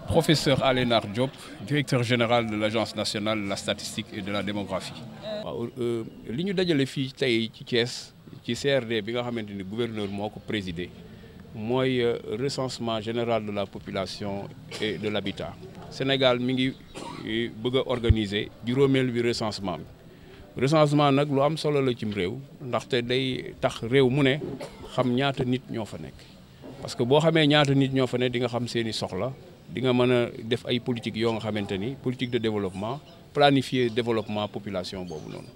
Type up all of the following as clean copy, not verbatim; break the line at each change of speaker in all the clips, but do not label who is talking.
Professeur Alénar Diop, directeur général de l'Agence nationale de la statistique et de la démographie. waaw li ñu dajale fii tey ci Thiès ci CRD bi nga xamante ni gouverneur moo ko présidé mooy recensement général de la population et de l'habitat. Sénégal mi ngi bëgg a organiser juróomeel bi recensement bi recensement nag lu am solo la cim réew ndaxte day tax réew mu ne xam ñaata nit ñoo fa nekk parce que boo xamee ñaata nit ñoo fa nekk di nga xam seeni soxla. di nga mën a def ay politique yoo nga xamante ni politique de développement planifier développement population boobu noonu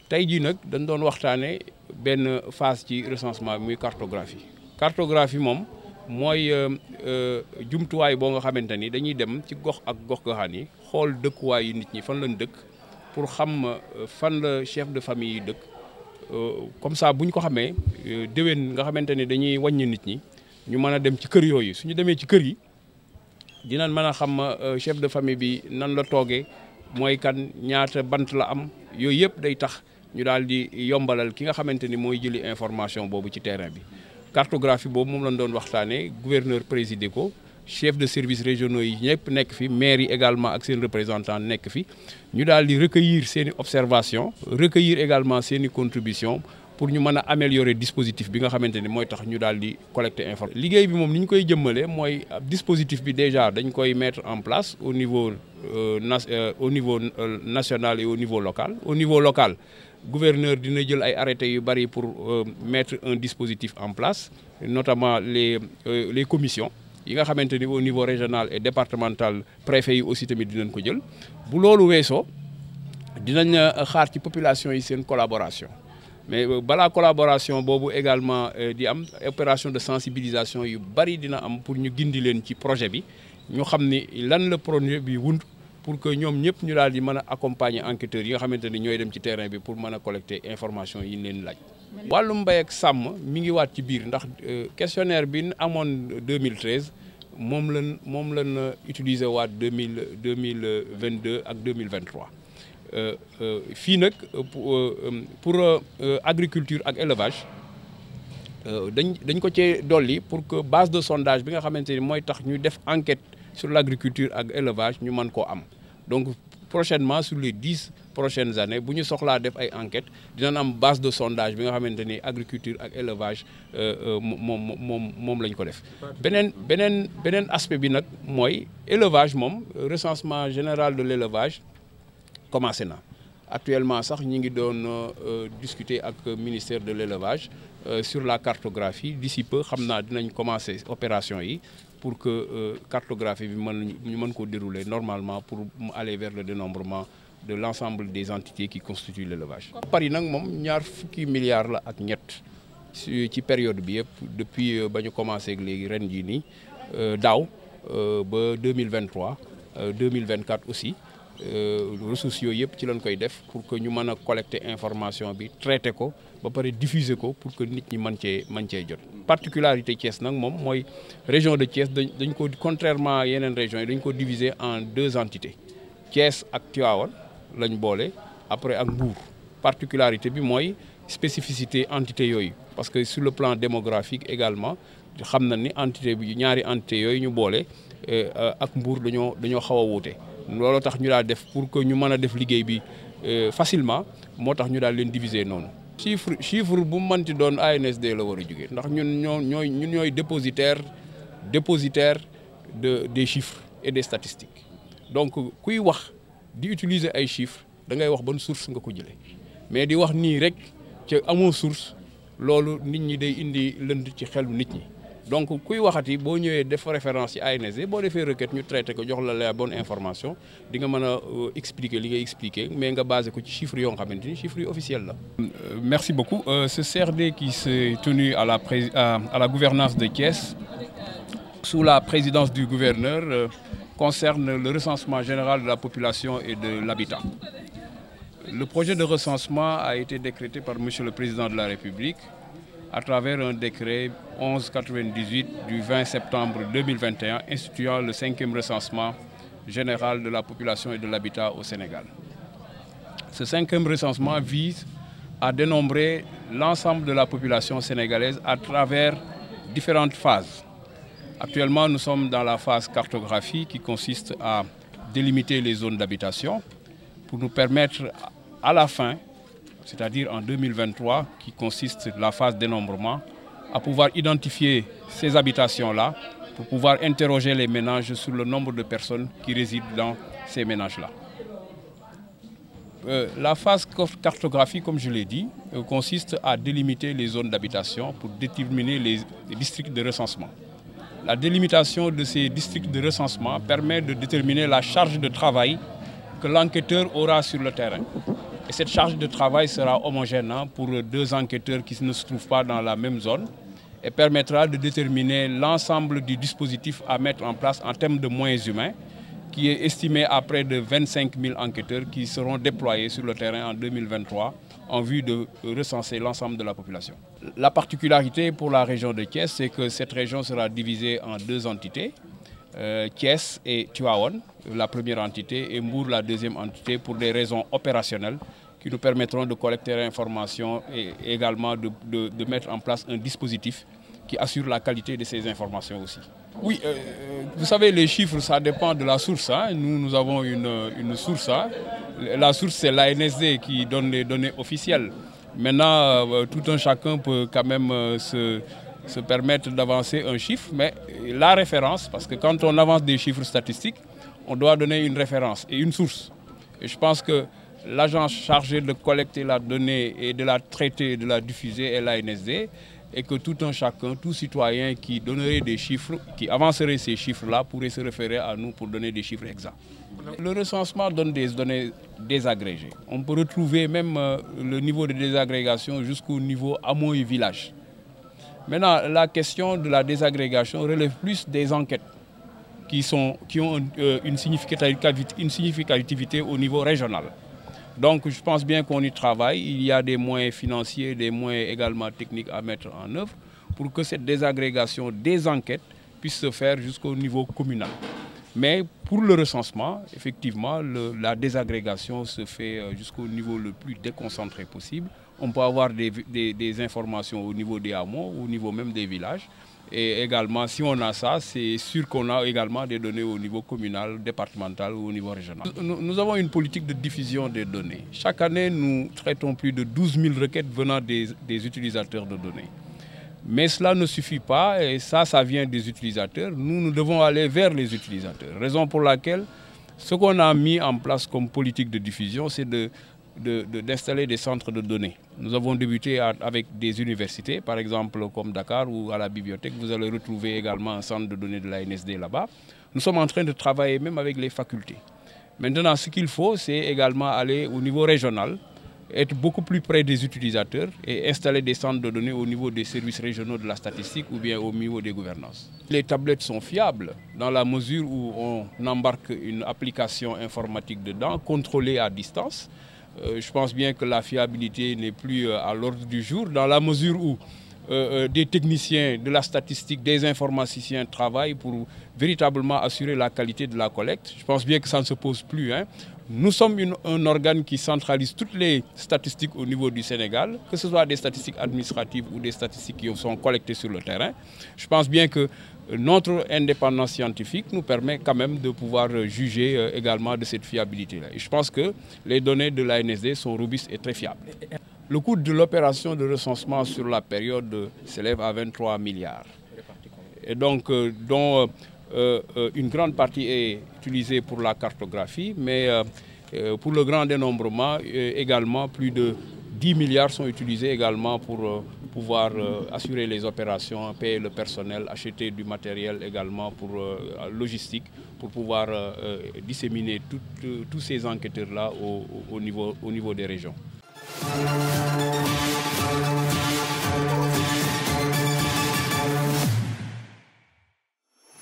tey jii nag dañ doon waxtaanee benn phase ci recensement bi muy cartographie moom mooy jumtuwaay boo nga xamante ni dañuy dem ci gox ak gox-goxaan yi xool dëkkuwaay yi nit ñi fan lañ dëkk pour xam fan la chef de famille yi dëkk comme ça bu ñu ko xamee déwén nga xamante ni dañuy wàññi nit ñi ñu mën a dem ci kër yooyu suñu demee ci kër yi dinañ mën a xam chef de famille bi nan la toogee mooy kan ñaata bant la am yooyu yëpp day tax ñu daal di yombalal ki nga xamante ni mooy jëli information boobu ci terrain bi. cartographie boobu moom lañ doon waxtaanee gouverneur présidé ko chef de service régionaux yi ñëpp nekk fi maire yi également ak seen représentant nekk fi ñu daal di recueillir seen i observation recueillir également seen i contribution pour ñu mën a améliorer dispositif bi nga xamante ni mooy tax ñu daal di collecter information. liggéey bi moom ni ñu koy jëmmalee mooy dispositif bi déjà dañ koy mettre en place au niveau national et au niveau local. Au niveau local gouverneur dina jël ay arrêtés yu bari pour mettre un dispositif en place notamment les commissions yi nga xamante ni au niveau régional et départemental préfet yi aussi tamit dinañ ko jël bu loolu weesoo dinañ xaar ci population yi seen collaboration. mais balaa collaboration boobu également di am opération de sensibilisation yu bari dina am pour ñu gindi leen ci projet bi ñu xam ni lan la projet bi wund pour que ñoom ñëpp ñu daal di mën a accompagner enquêteurs yi nga xamante ni ñooy dem ci terrain bi pour mën a collecter information yi ñu leen laaj. wàllum mbéy ak sàmm mi ngi waat ci biir ndax questionnaire bi ñu amoon 2013 moom lañ utiliser waat 2022 ak 2023. fii nag pour agriculture ak élevage dañ ko cee dolli pour que base de sondage bi nga xamante ni mooy tax ñu def enquête sur l'agriculture ak élevage ñu mën koo am donc prochainement sur les 10 prochaines années bu ñu soxlaa def ay enquête dinañ am base de sondage bi nga xamante ni agriculture ak élevage moom lañ ko def. beneen aspect bi nag mooy élevage moom recensement général de l'élevage commencé na actuellement sax ñi ngi doon discuter ak ministère de l'élevage sur la cartographie d'ici peu xam naa dinañ commencer opération yi pour que cartographie bi ñu mën ko dérouler normalement pour mu aller vers le dénombrement de l'ensemble des entités qui constituent l'élevage. Paris nag moom ñaar fukki milliards la ak ñett ci période bi yëpp depuis ba ñu commencé ak léegi ren jii nii daaw ba 2023 2024 aussi. ressources yooyu yëpp ci lañ koy def pour que ñu mën a collecter information bi traiter ko ba pare diffuser ko pour que nit ñi mën cee jot. particularité Thiès nag moom mooy région de Thiès dañ ko contrairement yeneen régions yi dañ ko diviser en 2 entités Thiès ak Tivaouane lañ boole après ak Mbour. particularité bi mooy spécificité entité yooyu parce que sur le plan démographique également xam na ni entité bi ñaari entité yooyu ñu boole ak Mbour dañoo xaw a wuute. looloo tax ñu daal def pour que ñu mën a def liggéey bi facilement moo tax ñu daal leen diviser noonu. chiffre bu mu mënti doon ANSD la war a jógee ndax ñun ñooy dépositaire des chiffres et des statistiques donc kuy wax di utiliser ay chiffres da ngay wax ban source nga ko jëlee mais di wax nii rek ca amoo source loolu nit ñi day indi lënd ci xelu nit ñi. donc kuy waxati boo ñëwee def référence ci ANSD boo defee requête ñu traité ko jox la bonne information di nga mën a expliquer li ngay expliquer mais nga basé ko ci chiffres yoo nga xamante ni chiffres yu officiels la. Merci beaucoup. Ce CRD qui s'est tenu à la gouvernance de Thiès sous la présidence du gouverneur concerne le recensement général de la population et de l'habitat. Le projet de recensement a été décrété par Monsieur le Président de la République à travers un décret 1198 du 20 septembre 2021 instituant le 5e recensement général de la population et de l'habitat au Sénégal. Ce 5e recensement vise à dénombrer l'ensemble de la population sénégalaise à travers différentes phases. Actuellement, nous sommes dans la phase cartographie qui consiste à délimiter les zones d'habitation pour nous permettre à la fin, c'est-à-dire en 2023, qui consiste la phase dénombrement, à pouvoir identifier ces habitations-là pour pouvoir interroger les ménages sur le nombre de personnes qui résident dans ces ménages-là. La phase cartographie, comme je l'ai dit, consiste à délimiter les zones d'habitation pour déterminer les districts de recensement. La délimitation de ces districts de recensement permet de déterminer la charge de travail que l'enquêteur aura sur le terrain. Et cette charge de travail sera homogène pour deux enquêteurs qui ne se trouvent pas dans la même zone et permettra de déterminer l'ensemble du dispositif à mettre en place en termes de moyens humains, qui est estimé à près de 25 000 enquêteurs qui seront déployés sur le terrain en 2023 en vue de recenser l'ensemble de la population. La particularité pour la région de Thiès, c'est que cette région sera divisée en deux entités, Thiès et Tivaouane, la première entité, et Mbour, la deuxième entité, pour des raisons opérationnelles qui nous permettront de collecter l'information et également de mettre en place un dispositif qui assure la qualité de ces informations aussi. Oui, vous savez, les chiffres, ça dépend de la source. Hein. Nous avons une source. Hein. La source, c'est l'ANSD qui donne les données officielles. Maintenant, tout un chacun peut quand même se permettre d'avancer un chiffre, mais la référence, parce que quand on avance des chiffres statistiques, on doit donner une référence et une source. Et je pense que l'agence chargée de collecter la donnée et de la traiter, de la diffuser est l'ANSD, et que tout un chacun, tout citoyen qui donnerait des chiffres, qui avancerait ces chiffres-là, pourrait se référer à nous pour donner des chiffres exacts. Le recensement donne des données désagrégées. On peut retrouver même le niveau de désagrégation jusqu'au niveau hameau et village. Maintenant, la question de la désagrégation relève plus des enquêtes qui ont une significativité au niveau régional. Donc je pense bien qu'on y travaille. Il y a des moyens financiers, des moyens également techniques à mettre en œuvre pour que cette désagrégation des enquêtes puisse se faire jusqu'au niveau communal. Mais pour le recensement, effectivement, la désagrégation se fait jusqu'au niveau le plus déconcentré possible. On peut avoir des informations au niveau des hameaux, au niveau même des villages. Et également, si on a ça, c'est sûr qu'on a également des données au niveau communal, départemental ou au niveau régional. Nous avons une politique de diffusion des données. Chaque année, nous traitons plus de 12 000 requêtes venant des utilisateurs de données. Mais cela ne suffit pas et ça vient des utilisateurs. Nous devons aller vers les utilisateurs. Raison pour laquelle ce qu'on a mis en place comme politique de diffusion, c'est d'installer des centres de données. Nous avons débuté avec des universités, par exemple comme Dakar ou à la bibliothèque. Vous allez retrouver également un centre de données de l'ANSD là-bas. Nous sommes en train de travailler même avec les facultés. Maintenant, ce qu'il faut, c'est également aller au niveau régional, être beaucoup plus près des utilisateurs et installer des centres de données au niveau des services régionaux de la statistique ou bien au niveau des gouvernances. Les tablettes sont fiables dans la mesure où on embarque une application informatique dedans, contrôlée à distance. Je pense bien que la fiabilité n'est plus à l'ordre du jour dans la mesure où des techniciens de la statistique, des informaticiens travaillent pour véritablement assurer la qualité de la collecte. Je pense bien que ça ne se pose plus. Hein. Nous sommes un organe qui centralise toutes les statistiques au niveau du Sénégal, que ce soit des statistiques administratives ou des statistiques qui sont collectées sur le terrain. Je pense bien que notre indépendance scientifique nous permet quand même de pouvoir juger également de cette fiabilité-là. Et je pense que les données de l'ANSD sont robustes et très fiables. Le coût de l'opération de recensement sur la période s'élève à 23 milliards. Et donc, dont une grande partie est utilisée pour la cartographie, mais pour le grand dénombrement, également plus de 10 milliards sont utilisés également pour pouvoir assurer les opérations, payer le personnel, acheter du matériel également pour logistique, pour pouvoir disséminer tous ces enquêteurs-là au niveau des régions.